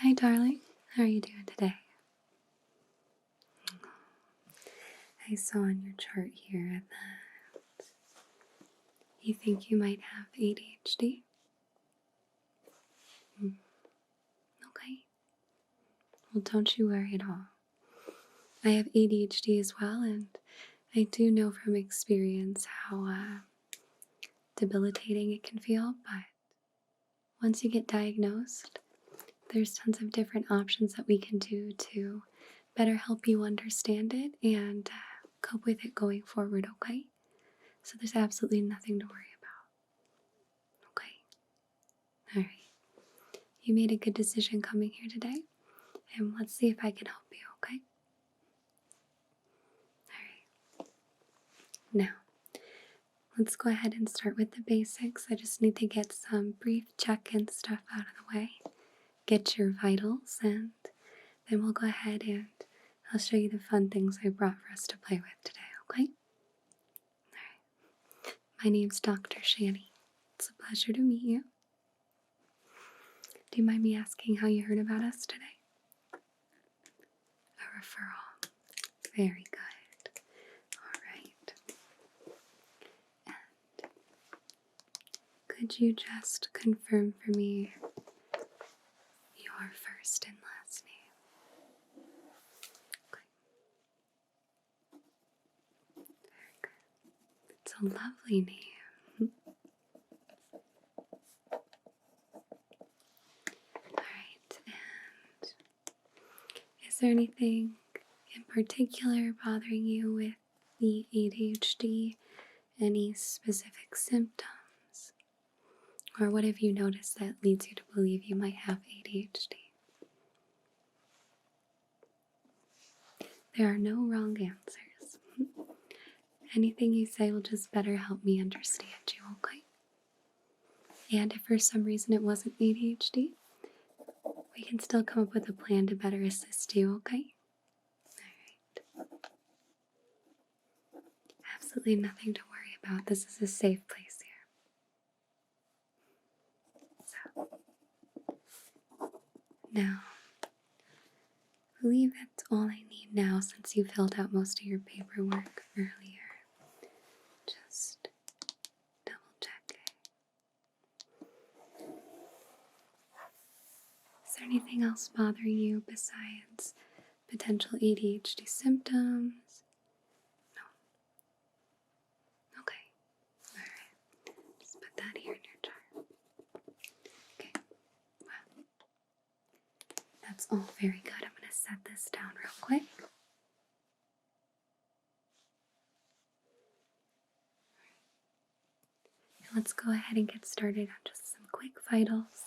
Hi, darling. How are you doing today? I saw on your chart here that you think you might have ADHD. Okay. Well, don't you worry at all. I have ADHD as well, and I do know from experience how debilitating it can feel. But once you get diagnosed, there's tons of different options that we can do to better help you understand it and cope with it going forward, okay? So there's absolutely nothing to worry about, okay? All right. You made a good decision coming here today, and let's see if I can help you, okay? All right. Now, let's go ahead and start with the basics. I just need to get some brief check-in stuff out of the way, get your vitals, and then we'll go ahead and I'll show you the fun things I brought for us to play with today, okay? All right. My name's Dr. Shanny. It's a pleasure to meet you. Do you mind me asking how you heard about us today? A referral. Very good. All right. And could you just confirm for me your first and last name? Okay. Very good. It's a lovely name. All right. And is there anything in particular bothering you with the ADHD? Any specific symptoms? Or what have you noticed that leads you to believe you might have ADHD? There are no wrong answers. Anything you say will just better help me understand you, okay? And if for some reason it wasn't ADHD, we can still come up with a plan to better assist you, okay? Alright. Absolutely nothing to worry about. This is a safe place here. So, now, I believe that's all I need now since you filled out most of your paperwork earlier. Just double checking. Is there anything else bothering you besides potential ADHD symptoms? No. Okay. Alright. Just put that here in your chart. Okay. Wow. That's all very good. I'm going to set this down real quick. Now let's go ahead and get started on just some quick vitals,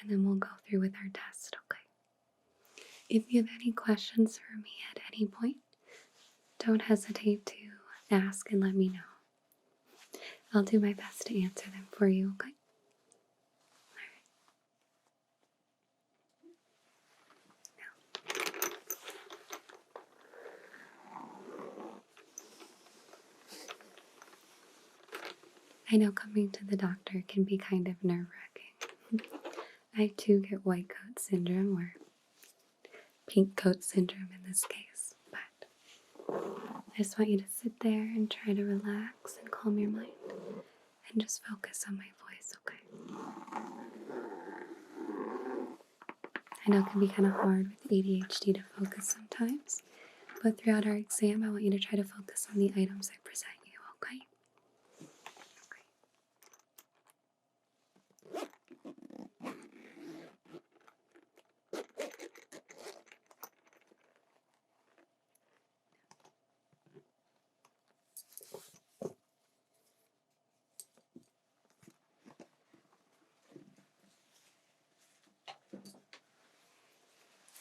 and then we'll go through with our test, okay? If you have any questions for me at any point, don't hesitate to ask and let me know. I'll do my best to answer them for you, okay? I know coming to the doctor can be kind of nerve-wracking. I too get white coat syndrome, or pink coat syndrome in this case, but I just want you to sit there and try to relax and calm your mind and just focus on my voice, okay? I know it can be kind of hard with ADHD to focus sometimes, but throughout our exam, I want you to try to focus on the items I present you, okay?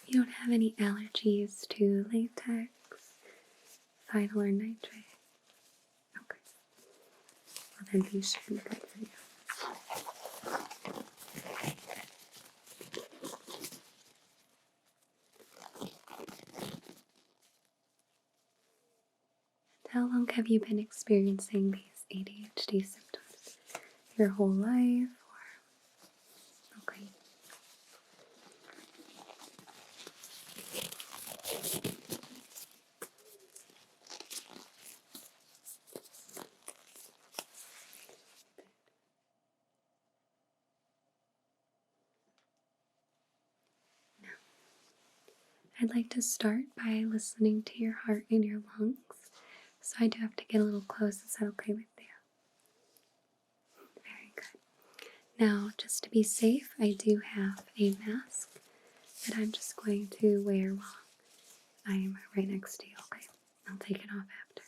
You don't have any allergies to latex, phytyl, or nitrate? Okay. Well, then these should be good for you. How long have you been experiencing these ADHD symptoms? Your whole life? Or okay. I'd like to start by listening to your heart and your lungs. So I do have to get a little close. Is that okay with you? Very good. Now, just to be safe, I do have a mask that I'm just going to wear while I'm right next to you, okay? I'll take it off after.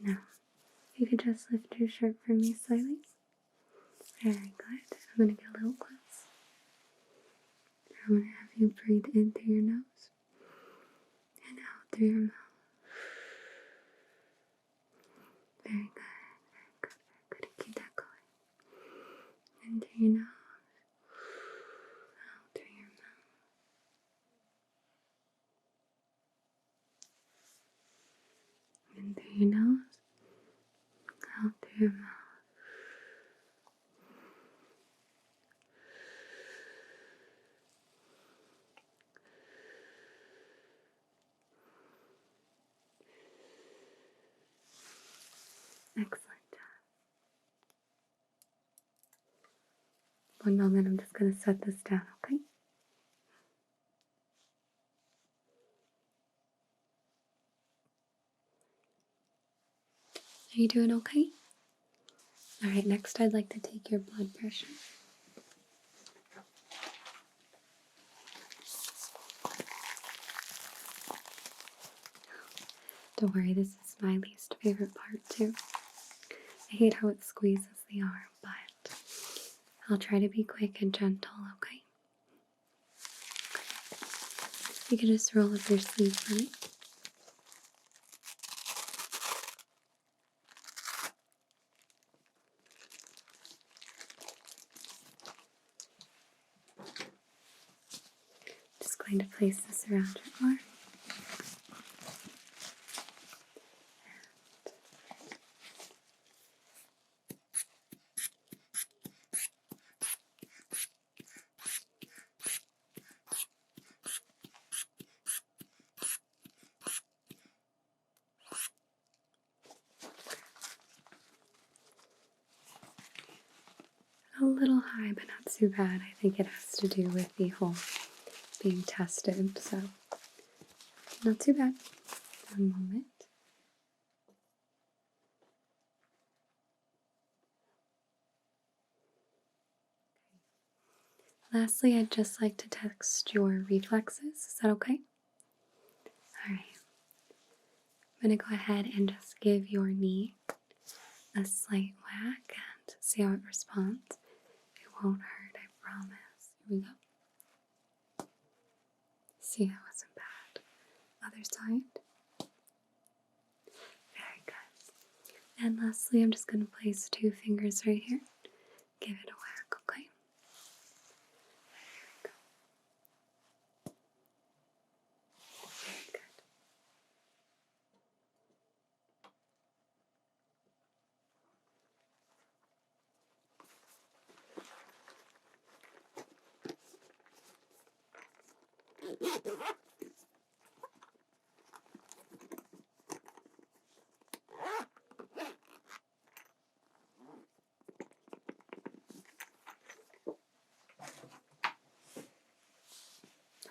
Now, if you could just lift your shirt for me slightly. Very good. I'm going to get a little close. I'm going to have you breathe in through your nose and out through your mouth. Very good, very good, very good. Keep that going. In through your nose, out through your mouth. In through your nose, out through your mouth. Excellent. One moment, I'm just going to set this down, okay? Are you doing okay? Alright, next I'd like to take your blood pressure. Don't worry, this is my least favorite part too. I hate how it squeezes the arm, but I'll try to be quick and gentle, okay? You can just roll up your sleeve for me. Just going to place this around your arm. A little high, but not too bad. I think it has to do with the whole being tested, so not too bad. One moment. Lastly, I'd just like to test your reflexes. Is that okay? Alright. I'm going to go ahead and just give your knee a slight whack and see how it responds. It won't hurt, I promise. Here we go. See, that wasn't bad. Other side. Very good. And lastly, I'm just going to place 2 fingers right here. Give it a whack, okay? There we go. Very good.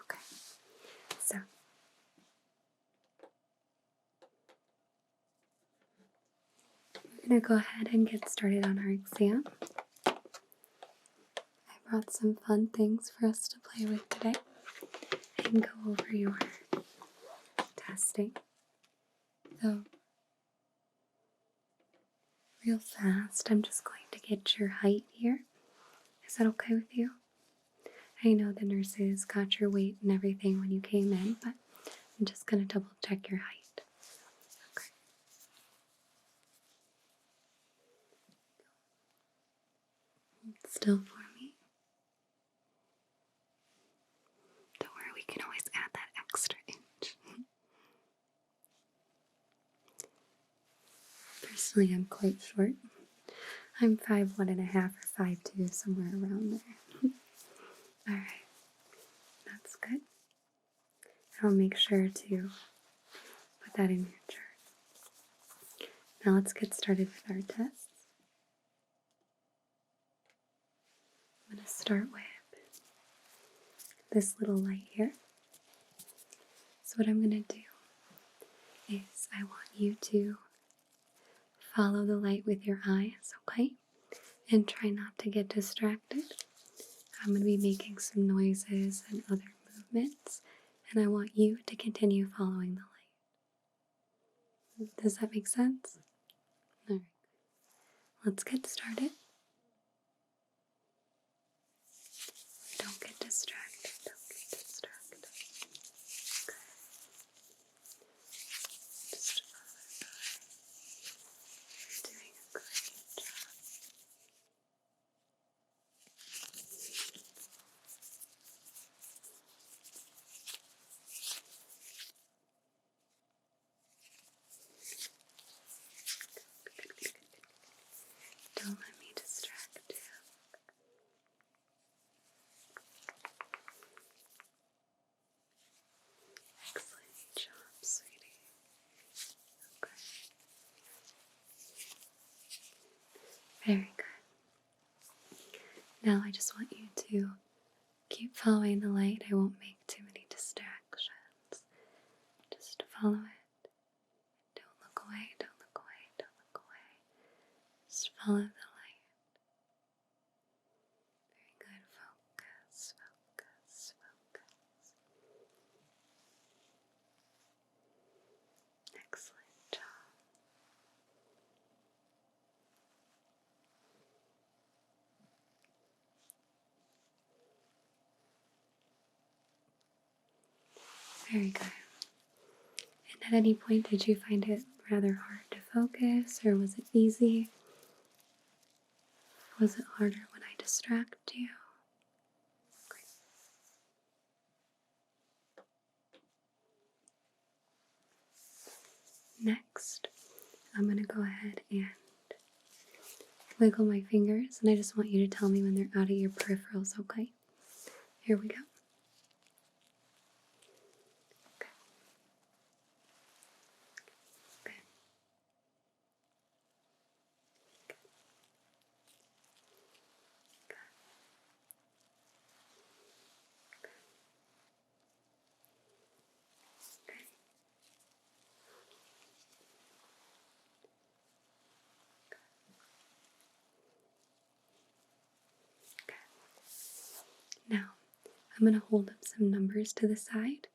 Okay, so we're going to go ahead and get started on our exam. I brought some fun things for us to play with today and go over your testing. So, real fast, I'm just going to get your height here. Is that okay with you? I know the nurses got your weight and everything when you came in, but I'm just going to double check your height. Okay. Still for me. Don't worry, we can always add that extra inch. Actually, I'm quite short. I'm 5'1.5" or 5'2", somewhere around there. Alright, that's good. I'll make sure to put that in your chart. Now let's get started with our tests. I'm going to start with this little light here. So what I'm going to do is I want you to follow the light with your eyes, okay? And try not to get distracted. I'm going to be making some noises and other movements, and I want you to continue following the light. Does that make sense? Alright, let's get started. Don't get distracted. Don't get distracted. Okay. Just follow the light. You're doing a great job. Don't let me distract you. Excellent job, sweetie. Okay. Very good. Now I just want you to keep following the light. I won't make too many distractions. Just follow it. Don't look away, don't look away, don't look away. Just follow the light. Very good. Focus, focus, focus. Excellent job. Very good. And at any point, did you find it rather hard to focus, or was it easy? Was it harder when I distract you? Okay. Next, I'm going to go ahead and wiggle my fingers, and I just want you to tell me when they're out of your peripherals, okay? Here we go. Okay. Good. Now, I'm going to hold up some numbers to the side,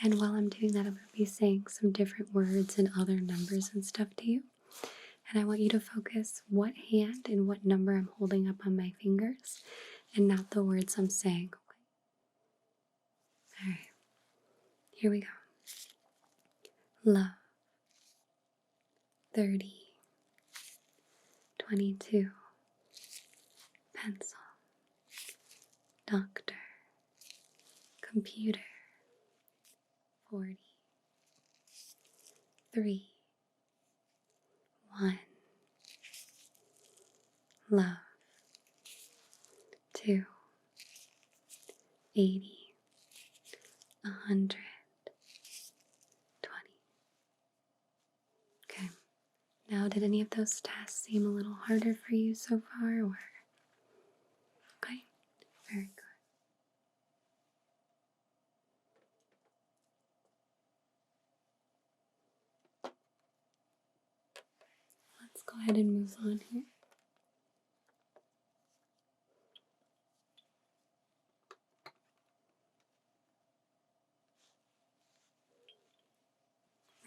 and while I'm doing that, I'm going to be saying some different words and other numbers and stuff to you. And I want you to focus what hand and what number I'm holding up on my fingers, and not the words I'm saying. Okay. Alright, here we go. Love, 30, 22, pencil, doctor, computer, 40, 3, 1, love, 2, 80, 100, 20. Okay. Now, did any of those tests seem a little harder for you so far, or? Okay, very good. Let's go ahead and move on here.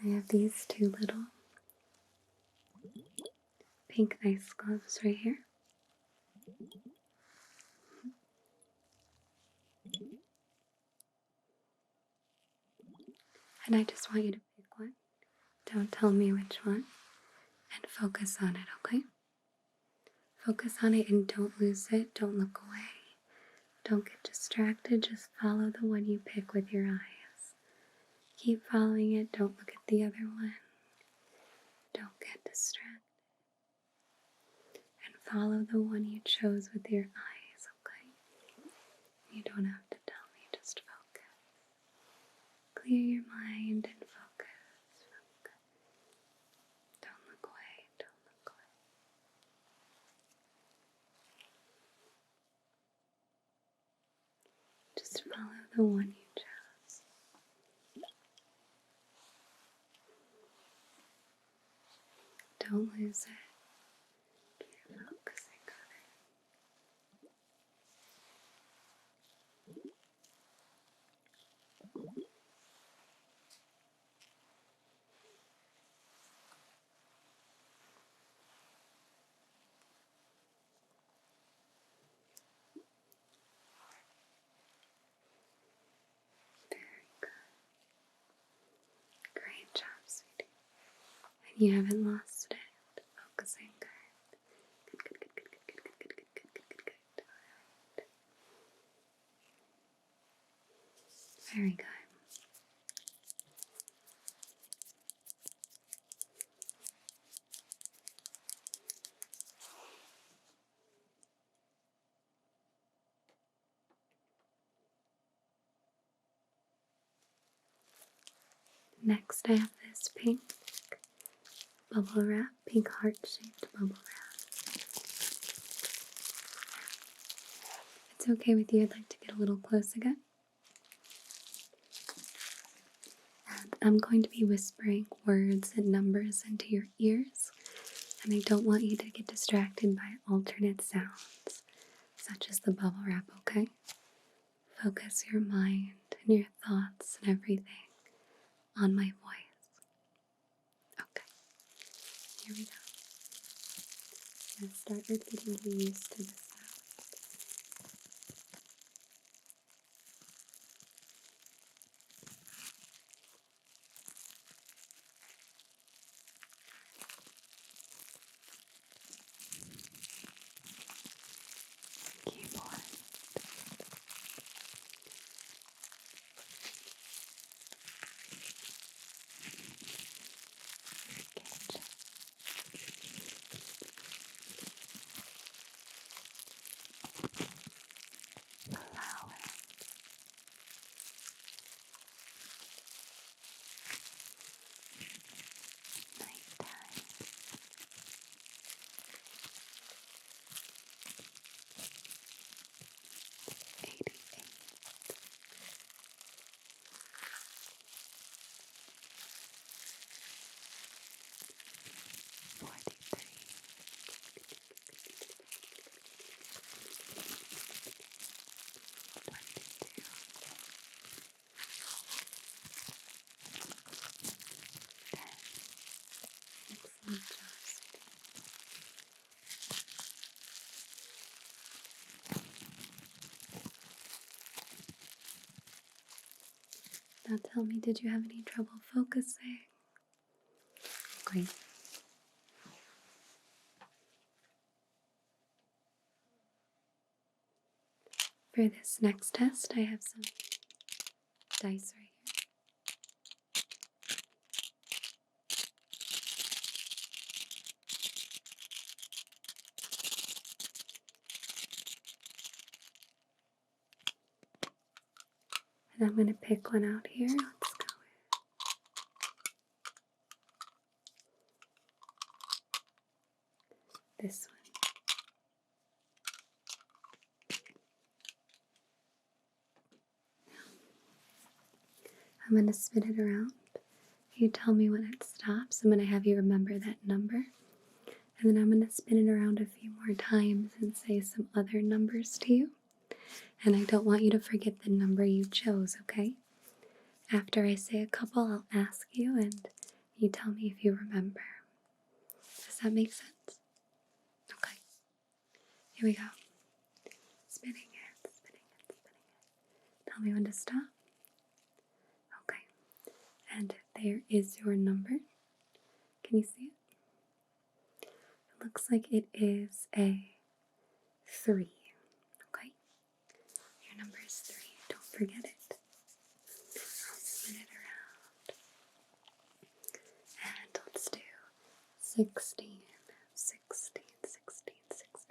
I have these two little pink ice gloves right here. And I just want you to pick one. Don't tell me which one. And focus on it, okay? Focus on it and don't lose it. Don't look away. Don't get distracted. Just follow the one you pick with your eyes. Keep following it. Don't look at the other one. Don't get distracted. follow the one you chose with your eyes, okay? You don't have to tell me, just focus. Clear your mind and focus. Don't look away, don't look away. Just follow the one you chose. Don't lose it. Keep focusing on it. Very good. Great job, sweetie. And you haven't lost it. Focusing good. Good. Very good. Next, I have this pink bubble wrap, pink heart-shaped bubble wrap. If it's okay with you, I'd like to get a little close again. And I'm going to be whispering words and numbers into your ears, and I don't want you to get distracted by alternate sounds, such as the bubble wrap, okay? Focus your mind and your thoughts and everything on my voice. Okay, here we go. Let's start with getting you used to the sound. Keyboard. Kitchen. Flower. Nighttime. 88. 43. 22. 10. Excellent job, sweetie. Now tell me, did you have any trouble focusing? Great. For this next test, I have some dice right here. And I'm going to pick one out here. Let's go with this one. I'm going to spin it around. You tell me when it stops. I'm going to have you remember that number. And then I'm going to spin it around a few more times and say some other numbers to you. And I don't want you to forget the number you chose, okay? After I say a couple, I'll ask you and you tell me if you remember. Does that make sense? Okay. Here we go. Spinning it, spinning it, spinning it. Tell me when to stop. Okay. And there is your number. Can you see it? It looks like it is a 3. Okay? Your number is 3. Don't forget it. I'll spin it around. And let's do 16, 16, 16, 16.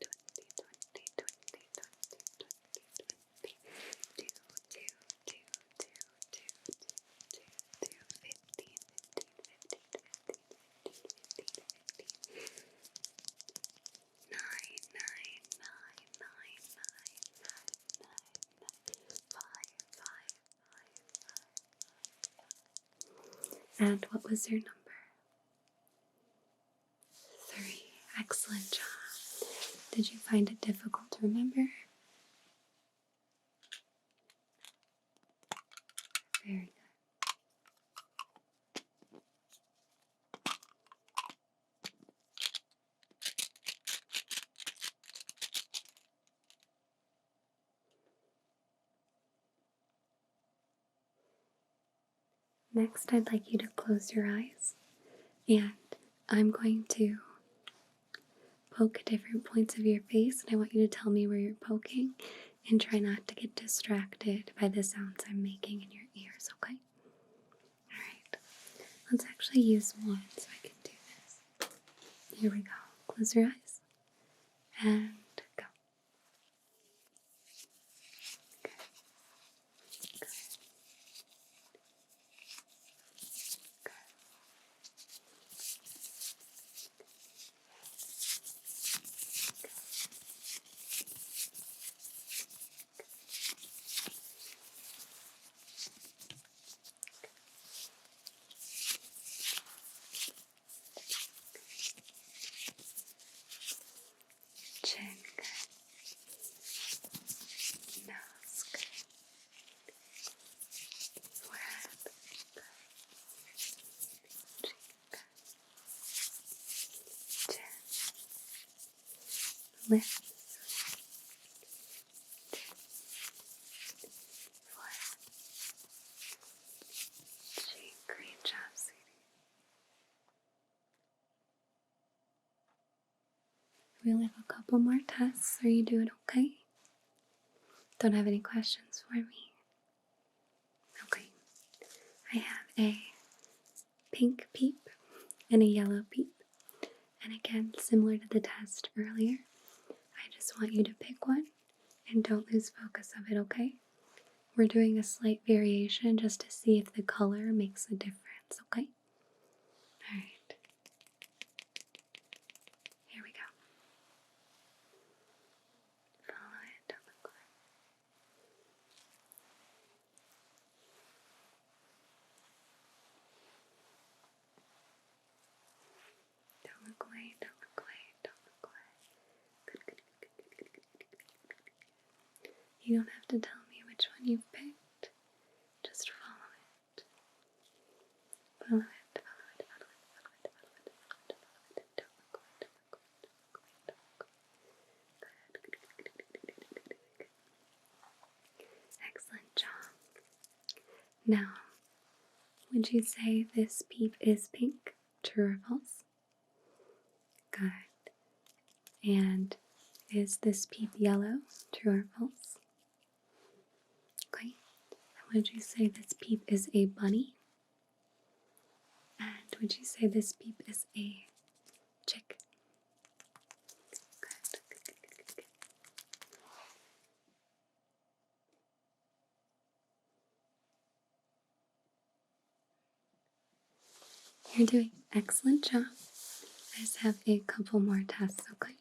And what was your number? 3. Excellent job. Did you find it difficult to remember? Very good. Next, I'd like you to close your eyes, and I'm going to poke at different points of your face, and I want you to tell me where you're poking, and try not to get distracted by the sounds I'm making in your ears, okay? Alright, let's actually use one so I can do this. Here we go. Close your eyes, and go. Good. Good. Good. Chin, good. Nose, good. Forehead, good. Cheek, good. Chin, lips, forehead, cheek. Great job, sweetie. We only have a couple more tests. Are you doing okay? Don't have any questions for me? Okay. I have a pink peep and a yellow peep. And again, similar to the test earlier, I just want you to pick one and don't lose focus of it, okay? We're doing a slight variation just to see if the color makes a difference, okay? Alright. Here we go. Follow it, don't look away. Don't look away, don't look away, don't look away. Good, good, good, good, good, good, good, good, good. You don't have to tell me which one you've picked. Just follow it. Follow it, follow it, follow it, follow it, follow it, follow it, follow it. Don't look away, don't look away, don't look away, don't look away. Good, good, good, good, good, good, good, good, good. Excellent job. Now, would you say this peep is pink? True or false? Good. And is this peep yellow? True or false? Okay. And would you say this peep is a bunny? And would you say this peep is a chick? Good, good, good, good, good, good. You're doing an excellent job. I just have a couple more tests, okay?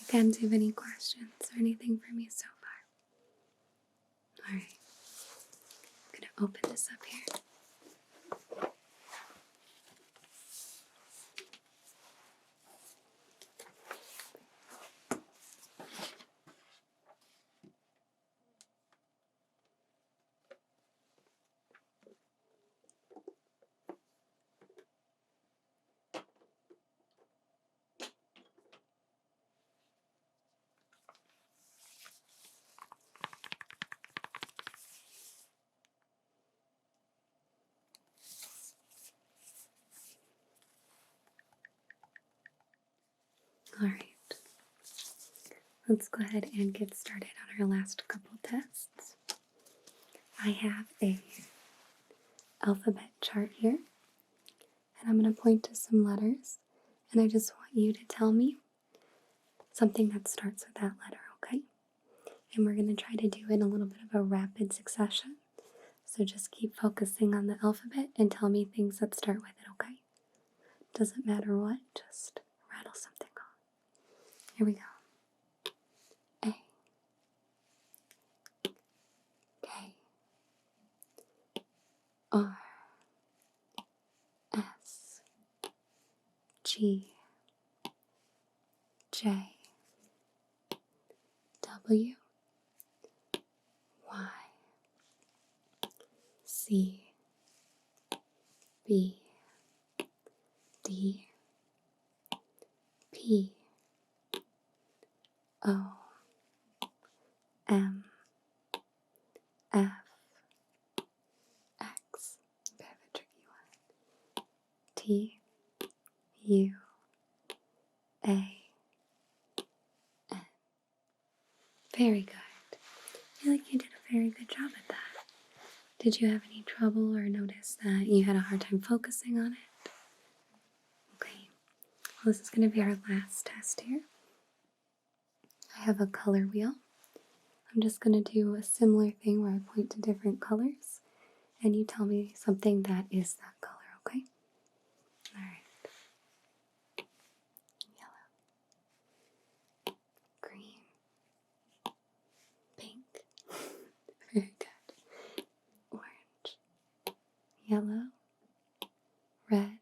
Again, do you have any questions or anything for me so far? Alright. I'm going to open this up here. Alright, let's go ahead and get started on our last couple tests. I have a alphabet chart here, and I'm going to point to some letters, and I just want you to tell me something that starts with that letter, okay? And we're going to try to do it in a little bit of a rapid succession. So just keep focusing on the alphabet and tell me things that start with it, okay? Doesn't matter what, just rattle something off. Here we go. A, K, R, S, G, J, W, Y, C, B, D, P, O, M, F, X, bit of a tricky one, T, U, A, N. Very good. I feel like you did a very good job at that. Did you have any trouble or notice that you had a hard time focusing on it? Okay, well, this is going to be our last test here. I have a color wheel. I'm just going to do a similar thing where I point to different colors and you tell me something that is that color, okay? Alright. Yellow. Green. Pink. Very good. Orange. Yellow. Red.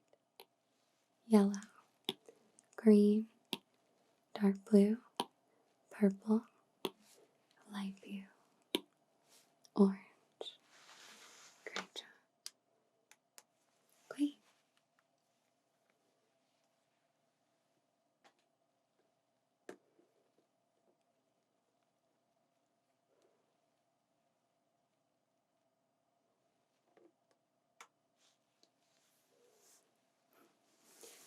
Yellow. Green. Dark blue. Purple. Light blue. Orange. Great job. Great.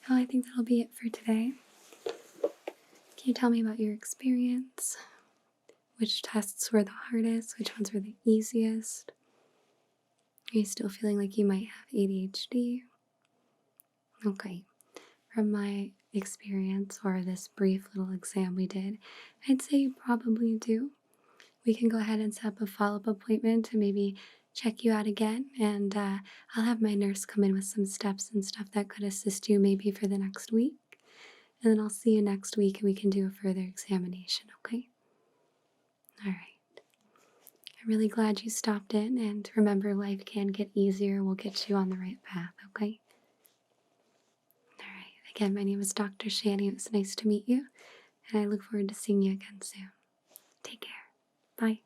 Well, I think that'll be it for today. Can you tell me about your experience? Which tests were the hardest? Which ones were the easiest? Are you still feeling like you might have ADHD? Okay. From my experience, or this brief little exam we did, I'd say you probably do. We can go ahead and set up a follow-up appointment to maybe check you out again, and I'll have my nurse come in with some steps and stuff that could assist you maybe for the next week. And then I'll see you next week and we can do a further examination, okay? Alright. I'm really glad you stopped in, and remember, life can get easier. We'll get you on the right path, okay? Alright, again, my name is Dr. Shanny. It was nice to meet you, and I look forward to seeing you again soon. Take care. Bye.